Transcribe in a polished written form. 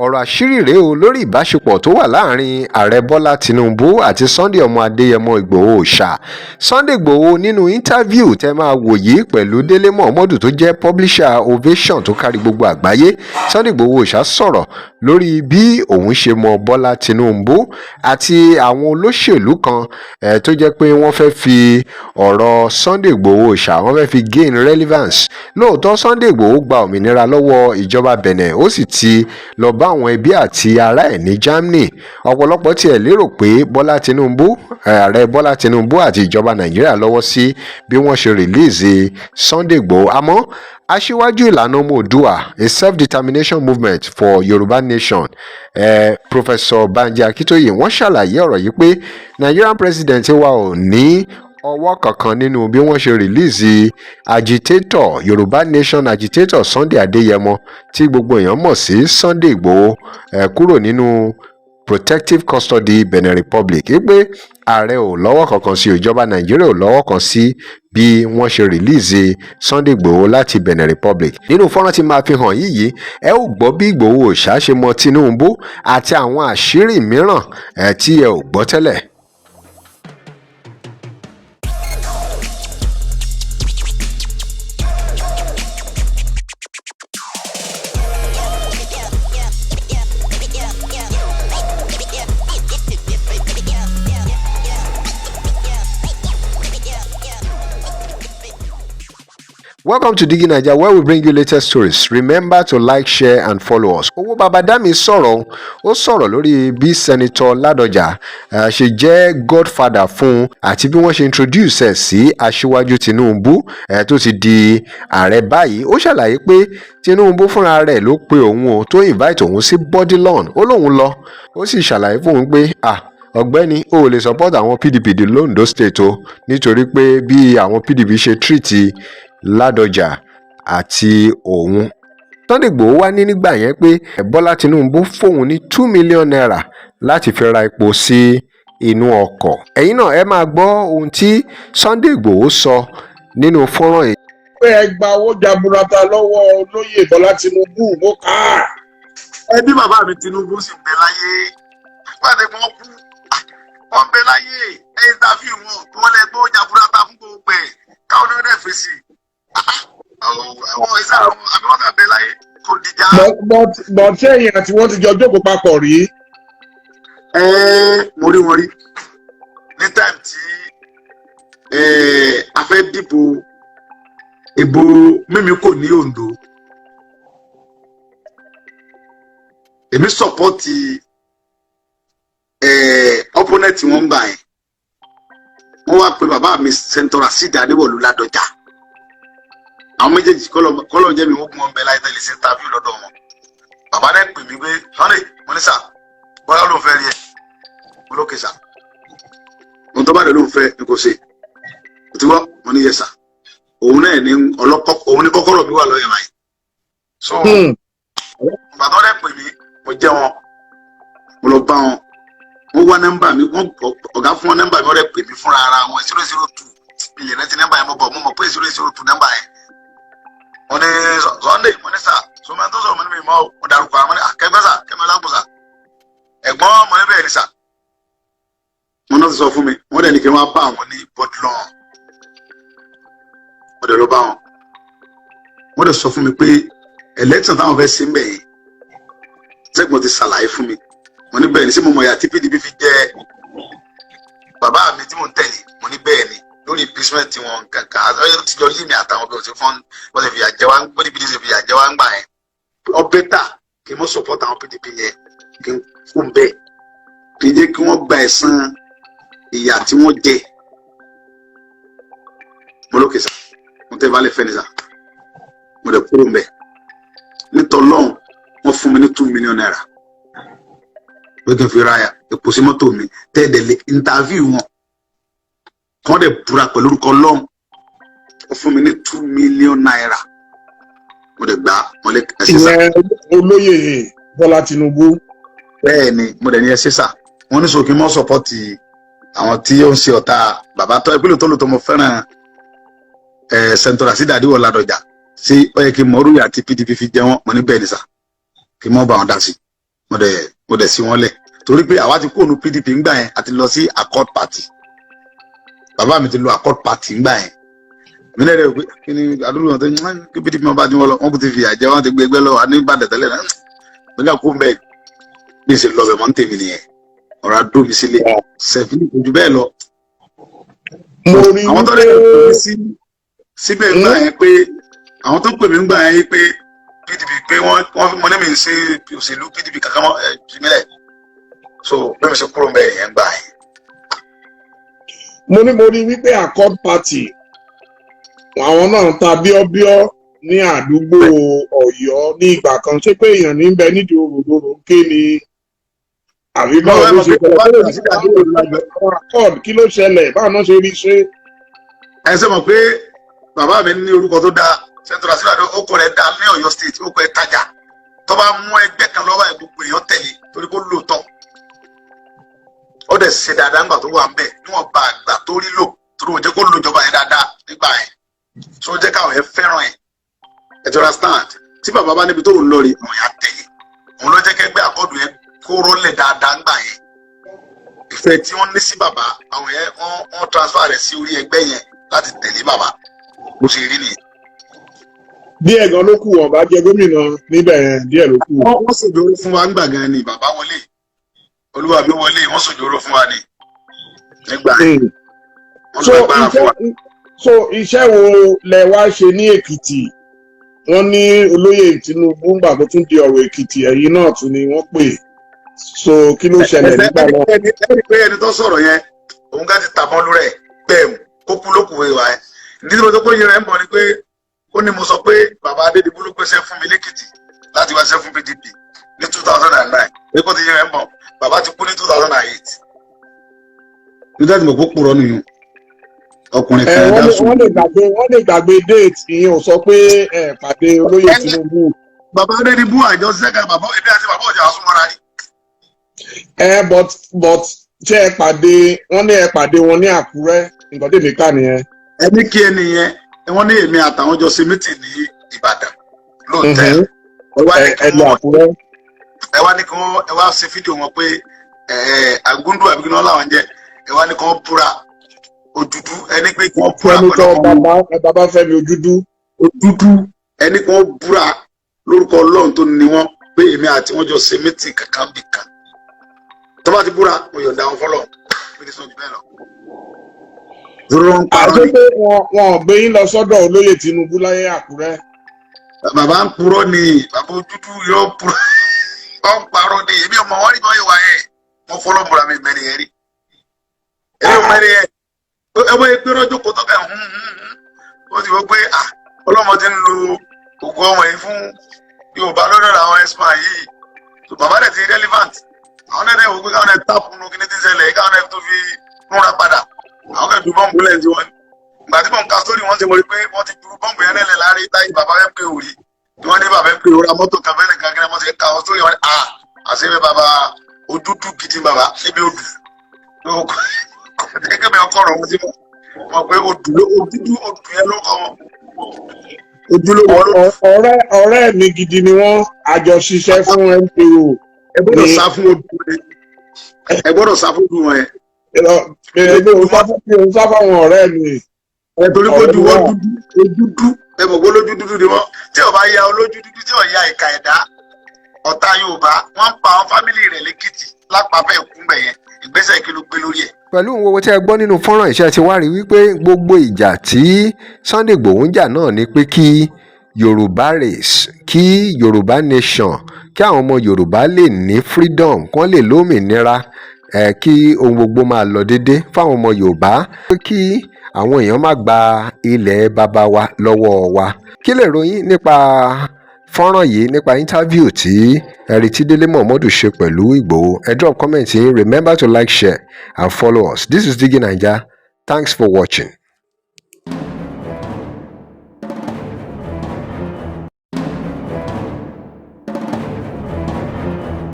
ọ̀rọ̀ àṣírí rèé o lórí ìbáṣepọ̀ tó wà láàrin ààrẹ bọ́lá tìǹbù àti sunday ọmọ adéyẹmọ ìgbòho ṣá. sunday ìgbòho nínú íńtávíù tẹ́ máa wò yìí pẹ̀lú délé mọ̀ọ́mọ́dù tó jẹ́ pọ́blíṣà ovation tó kárí gbogbo àgbáyé. sunday ìgbòho ṣá sọ̀rọ̀ lórí bí òun ṣe mọ bọ́lá tìǹbù àti àwọn olóṣèlú kan tó jẹ́ pé wọ́n fẹ́ fi ọ̀rọ̀ sunday ìgbòho ṣá wọ́n fẹ́ fi gain relevance. lóòótọ́ sunday ìgbòho gba òmìnira lọ́wọ́ ìjọba benin ó sì ti lọ bá àwọn ẹbí àti ará ẹ̀ ní Germany. ọ̀pọ̀lọpọ̀ tiẹ̀ lérò pé bọ́lá tìǹbù ààrẹ bọ́lá tìǹbù àti ìjọba nàìjíríà lọ́wọ́ sí bí wọ́n ṣe rìlíìsì sunday igbòho àmọ́ aṣíwájú ìlànà ọmọ oòdùà a self-determination movement for Yoruba nation Professor Banji Akintoye wọ́n ṣàlàyé ọ̀rọ̀ yìí pé Nigerian president wa ò ní ọwọ́ kankan nínú bí wọ́n ṣe rìlíìsì agitator Yorùbá nation agitator Sunday Adéyẹmọ tí gbogbo èèyàn mọ̀ sí Sunday Igboho kúrò nínú protective custody Benin Republic pé ààrẹ ò lọ́wọ́ kankan sí ìjọba Nàìjíríà ò lọ́wọ́ kan sí bí wọ́n ṣe rìlíìsì Sunday Igboho láti Benin Republic. nínú fọ́nrán tí máa fi hàn yìí ẹ ó gbọ́ bí Igboho Òòṣà ṣe mọ Tinubu àti àwọn àṣírí mìíràn tí ẹ ò gbọ́ tẹ́lẹ̀. Welcome to Digi Naija, where we bring you latest stories. Remember to like, share and follow us. Owó Babadami sọ̀rọ̀ lórí bí Senator Ládọjà ṣe jẹ́ godfather fún àti bí wọ́n ṣe introduce ẹ̀ sí aṣíwájú Tinubu tó ti di ààrẹ báyìí. Ó ṣàlàyé pé Tinubu fúnra rẹ̀ ló pe òun o tó invite òun sí body lawn. Ó lóun lọ, ó sì ṣàlàyé fún òun pé ọ̀gbẹ́ni o lè support àwọn PDP di Londo state o nítorí pé bí àwọn PDP ṣe treat Ládọjà àti òun. Sunday Igboho wá ní nígbà yẹn pé Bọ́lá Tinubu fóun ní 2 million naira láti fi ra epo sí inú ọkọ̀. ẹ̀yin náà ẹ máa gbọ́ ohun tí Sunday Igboho sọ nínú fọ́nrán yìí. pé ẹ gba owó jaburata lọ́wọ́ olóyè Bọ́lá Tinubu mo kà á. ẹbí bàbá mi Tinubu sì bẹ láyé pàdé wọn kú wọn bẹ láyé ẹ̀yìn tàbí wọn kí wọn lè gbọ́ jaburata fún gbogbo ẹ̀ káwọn ní wọn dẹ̀ fèsì. But sẹ́yìn àti wọ́n ti jọ jókòó papọ̀ rí. Mo rí wọn rí ní time tí a fẹ́ dìbò ìbò mímí kò ní Ondo. Èmi sọpọ́tì opponent wọn gbà yẹn. Wọ́n wá pé bàbá mi Senator Asiri Adéwọ̀lú Ládọjà. Àwọn méjèèjì kọ́lọ̀ jẹ́ mi wọ́n kún wọn bẹ láì tẹ̀lé sí interview lọ́dọ̀ wọn. Bàbá náà pè mí pé Sunday mo ní sà bọ́lá ló ń fẹ́ rí ẹ mo lókè sà ohun tó bá dé ló ń fẹ́ ní kò ṣe kò tí wọ́n mo ní yẹ sà òun náà ní òun ní kọ́kọ́rọ́ mi wà lọ́yẹ̀ báyìí. So bàbá náà pè mí mo jẹ́ wọn mo lọ bá wọn wọ́n wá nọ́mbà mi ọ̀gá fún wọn nọ́mbà mi wọ́n rẹ̀ pè mí fúnra ara wọn 002 ilẹ̀ náà ti nọ́mbà yẹn mo bọ̀ mo mọ̀ pé 002 nọ́mbà yẹn. Wọ́n ní Sunday mo ní sà sọmọ tó sọ̀rọ̀ mo ní mi mọ́ ọ dárúkọ àwọn akẹgbẹ́ sà kẹmẹ lágbo sà ẹ̀gbọ́n mo ní bẹ́ẹ̀ ni sà mo náà ti sọ fún mi wọ́n dẹ̀ ní kí wọ́n bá àwọn ní bọ́dúlọ́n wọ́n dẹ̀ ló bá wọn wọ́n dẹ̀ sọ fún mi pé election táwọn fẹ́ sí mbẹ̀ yìí sẹ́gbọ̀n ti ṣàlàyé fún mi mo ní bẹ́ẹ̀ ni sí mo mọ̀ ya tí PDP fi jẹ́ bàbá mi tí mo ń tẹ̀lé mo ní bẹ́ẹ̀ ni lórí impeachment tí wọn kankan àtàwọn tí jọ yí mi àtàwọn bí wọn ti fọn wọn ti fi àjẹ wá wọn níbi tí fi àjẹ wá ń gbà yẹn ọbẹ tà kí wọn support àwọn PDP yẹn kí n fún bẹ́ẹ̀ kí n jẹ kí wọn gba ẹ̀san ìyà tí wọn jẹ mo lókè sá mo tẹ balẹ̀ fẹ́ ni sá mo lè kúrò mbẹ nítorí lọ́hùn wọn fún mi ní 2 million naira pé kí n fi ra epo sí mọ́tò mi tẹ́ẹ̀dẹ̀ interview wọn kọ́ dẹ̀ búra pẹ̀lú orúkọ Ọlọ́run ó fún mi ní 2 million naira mo dẹ̀ gbà mo lè ẹsẹ̀ sá. olóyè Bọ́lá Tinubu. bẹ́ẹ̀ ni mo dẹ̀ ní ẹsẹ̀ sá wọ́n ní sọ kí n mọ́ sọpọ́tì àwọn tí ó ń ṣe ọ̀tá bàbá tó ìpínlẹ̀ tó lò tó mo fẹ́ràn Senator Asiri Adéwọ̀lú Ládọjà sí ó yẹ kí n mọ orúyà àti PDP fi jẹ wọn mo ní bẹ́ẹ̀ ni sá kí n mọ́ bá wọn dá sí mo dẹ̀ sí wọn lẹ̀ torí pé àwa ti kó ònú PDP ńgbà yẹn àti lọ sí accord party bàbá mi ti lọ accord party ńgbà yẹn mi lẹ́rẹ̀ pé kí ni àdúgbò wọn tó ń kí PDP wọn bá ní wọn lọ wọn kò ti fi àjẹ wọn ti gbé ẹgbẹ́ lọ wà ní Ìbàdàn tẹ́lẹ̀ náà nígbà kó mbẹ́ bí ṣe lọ bẹ̀ mọ́ ń tèmi nìyẹn ọ̀rọ̀ àdó mi sílé sẹ̀fì ní ojú bẹ́ẹ̀ lọ. àwọn tó lè pè mí síbẹ̀ ńgbà yẹn pé àwọn tó pè mí ńgbà yẹn pé PDP pé wọ́n mọ ní mi ń ṣe òṣèlú PDP kankan mọ́ ìpínlẹ̀ so bí mi ṣe kúrò mbẹ́ yẹn gbà yẹn. mo rí wípé accord party àwọn náà ta bíọ́bíọ́ ní àdúgbò Ọ̀yọ́ ní ìgbà kan ṣé pé èèyàn ní bẹ nídìí òròdòrò ké ni àbí báwo ló ṣe accord kí ló ṣẹlẹ̀ báwo náà ṣe rí ṣe. ẹ ṣe mọ̀ pé bàbá mi ní orúkọ tó dáa central sílẹ̀ ọkọ rẹ̀ dáa ní Ọ̀yọ́ state ó kọ́ ẹ tajà tó bá mú ẹgbẹ́ kan lọ́wọ́ ẹ̀ gbogbo èèyàn tẹ̀lé torí kó lóòótọ́ ó dẹ̀ ṣe dáadáa nígbà tó wà ń bẹ̀ níwọ̀n bá àgbà tó rí lò torí ó jẹ́ kó lò ìjọba yẹn dáadáa nígbà yẹn so jẹ́ káwọn yẹn fẹ́ràn ẹ̀ ẹ̀ tó understand tí bàbá bá níbi tó ń lọ rí àwọn yẹn á tẹ̀lé òun ló jẹ́ kẹ́gbẹ́ àkọ́dù yẹn kó rọ́lẹ̀ dáadáa nígbà yẹn ìfẹ́ tí wọ́n ní sí bàbá àwọn yẹn wọ́n transfer rẹ̀ sí orí ẹgbẹ́ yẹn láti tẹ̀lé bàbá bó ṣe rí nìyẹn. díẹ̀ gan ló kù ọ̀bá jẹ gómìnà níbẹ̀ yẹn díẹ̀ ló kù. wọ́n ṣèjọrò fún wa nígbà gan ni bàbá wọlé olúwa mi wọlé wọ́n ṣèjọrò fún wa ni nígbà yẹn wọ́n lọ gbára fún wa. so iṣẹ́ wo lẹ wá ṣe ní Èkìtì wọ́n ní olóyè Tinubu ń gbà tó tún di ọ̀rọ̀ Èkìtì ẹ̀yìn náà tún ni wọ́n pè so kí ló ṣẹlẹ̀ nígbà náà. ẹni pé ẹni tó sọ̀rọ̀ yẹn òun ká ti tàbọn lórẹ̀ gbẹ̀mù kó kú ló kù wá ẹ̀ nítorí tó kó yin rẹ̀ ń bọ̀ ni pé ó ní mo sọ pé bàbá Adédìbú ló gbéṣẹ́ fún mi lẹ́kìtì láti wáṣẹ́ fún PDP ní 2009 pé kó ti yin rẹ̀ ń bọ̀ bàbá ti kú ní 2008 nígbà tí mo kó purọ́ nìyẹn ọkùnrin kan dá sùn. wọ́n lè gbàgbé déètì ìyẹn ò sọ pé pàdé olóyè Tinubu. bàbá Adédìbú àjọ sẹ́kà bàbá ebi àti bàbá ọjà àsúnmọ́ra rí. but ṣé ẹ pàdé wọ́n ní ẹ pàdé wọn ní Àkúrẹ́ nǹkan tèmi ká nìyẹn. ẹni kí ẹni yẹn wọ́n ní èmi àtàwọn jọ ṣe mítì ní Ìbàdàn lóòótẹ́ ẹ wá ní kí wọ́n ẹ wá ṣe fídíò wọn pé àgúndù àbí kí wọ́n láwọn jẹ ẹ wá ní kí wọ́n búra Òdúdú ẹni pé kí wọ́n búra pẹ̀lú bàbá Fẹ́mi Òdúdú ẹni kí wọ́n búra lórúkọ Ọlọ́run tó ní wọn pé èmi àti wọn jọ ṣe mítì kankan bì kan tó bá ti búra mo yọ̀ǹda wọn fọlọ́ mi ní sọ́jú bẹ́ẹ̀ lọ. àti pé wọn ò gbé yín lọ sọ́dọ̀ olóyè Tinubu láyé Àkúrẹ́. bàbá ń purọ́ ni bàbá Òdúdú yóò purọ́ wọ́n ń parọ́ ni èmi ò mọ̀ wọ́n rí bọ́ ìwà yẹn wọ́n fọlọ́ bùra mi mẹ́rin yẹn rí. èmi ò mẹ́rin yẹn ẹwọ́ yẹn gbérọ́ jókòó tọ́ka ó ti wọ́n pé ọlọ́mọ ti ń lo ògùn ọmọ yìí fún Yorùbá lọ́dọ̀ àwọn ẹ̀sùn yìí bàbá rẹ̀ ti relevant àwọn ẹ̀rẹ́ wò pé káwọn ẹ̀ tààpù nù kí ní ti ṣẹlẹ̀ káwọn ẹ̀ tó fi múra padà àwọn ẹ̀dùn bọ́ǹbù lẹ́yìn tí wọ́n ní. ìgbà tí mò ń ka sórí wọn ti mọ̀ pé wọ́n ti dúró bọ́ǹbù yẹn lẹ́lẹ̀ láàrin táyì bàbá fẹ́ pé òrí tí wọ́n ní bàbá fẹ́ pé òra mọ́tò kan fẹ́ẹ́ nìkan kí wọ́n ti ka sórí wọn àṣírí bàbá Òdúdú gidi bàbá níbi odù gẹ́gẹ́ bí ọkọ̀ ọ̀rọ̀ wọn ti mọ̀ pé Òdúdú yẹn ló kọ́ wọn. ọ̀rẹ́ mi gidi ni wọ́n àjọ ṣiṣẹ́ fún MPO. ẹ gbọ́dọ̀ sá fún odù rẹ ẹ gbọ́dọ̀ sá fún odù wọn yẹn. òun sá fáwọn ọ̀rẹ́ mi. ẹ torí kó ju wọn dúdú ẹ mọ̀ pé olójú dúdú ni wọ́n tí ò bá ya olójú dúdú tí ò ya ìka ẹ̀dá ọ̀tá Yorùbá wọ́n ń pa àwọn fámìlì rẹ̀ lẹ́kìtì lápapẹ̀ ìkúnbẹ̀ yẹn ìgbésẹ̀ kí ló gbé lórí ẹ̀. pẹ̀lú ohun tí ẹ gbọ́ nínú fọ́nrán iṣẹ́ ti wá rí wípé gbogbo ìjà tí Sunday Igboho ń jà náà ni pé kí Yorùbá race kí Yorùbá nation kí àwọn ọmọ Yorùbá lè ní freedom kán lè lómìnira kí ohun gbogbo máa lọ déédé fáwọn ọmọ Yorùbá kí àwọn èèyàn má gba ilẹ̀ bàbá wa lọ́wọ́ wa. kí lè ròyìn nípa fọ́nrán yìí nípa interview tí ẹ̀rí tí Délé Mọ̀mọ́dù ṣe pẹ̀lú Ìgbòho? Ẹ drop comment yín. Remember to like, share and follow us. This is Digi Naija. Thanks for watching.